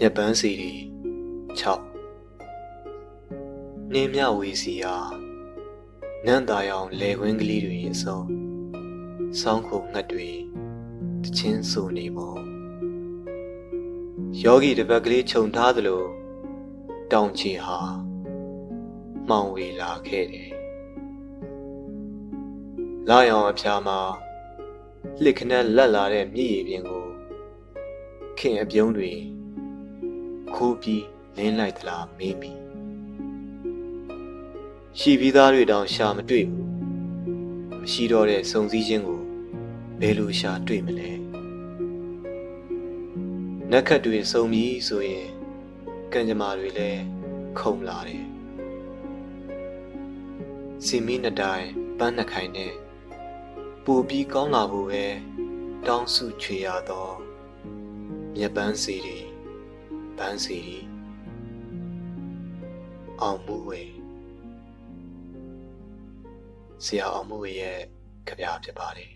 မြက်ပန်းစီတွေ6နှင်းမြဝေစီဟာနန့်တာရောင်လေခွင်းကလေးတွေအစုံဆောင်းခုံငှက်တွေတချင်းဆူနေပုံယောဂီတစ်ပတ်ကလေးခြုံထားသလိုတောင်ချီဟာမှောင်ဝေလာခဲ့တယ်လာရောင်အဖျားမှာလှစ်ခနဲ့လက်လာတဲ့မြည်ရည်ပြင်ကိုခင်အပြုံးတွေခိုးပြီးလင်းလိုက်သလားမေးမိရှိပြီးသားတွေတောင်ရှာမတွေ့ဘူးမရှိတော့တဲ့စုံစည်းခြင်းကိုဘယ်လိုရှာတွေ့မလဲနက်ခတ်တွေစုံပြီးဆိုရင်ကံကြမ္မာတွေလည်းခုန်လာတယ်စီမီနှစ်တိုင်းပန်းနှခိုင်နဲ့ပူပြီးကောင်းလာဖို့ပဲတောင်းစုချွေရသောမြက်ပန်းစီတွေပန်းစီတွေအောင်မှုဝေဆရာအောင်မှုဝေရဲ့ကြပြဖြစ်ပါတယ်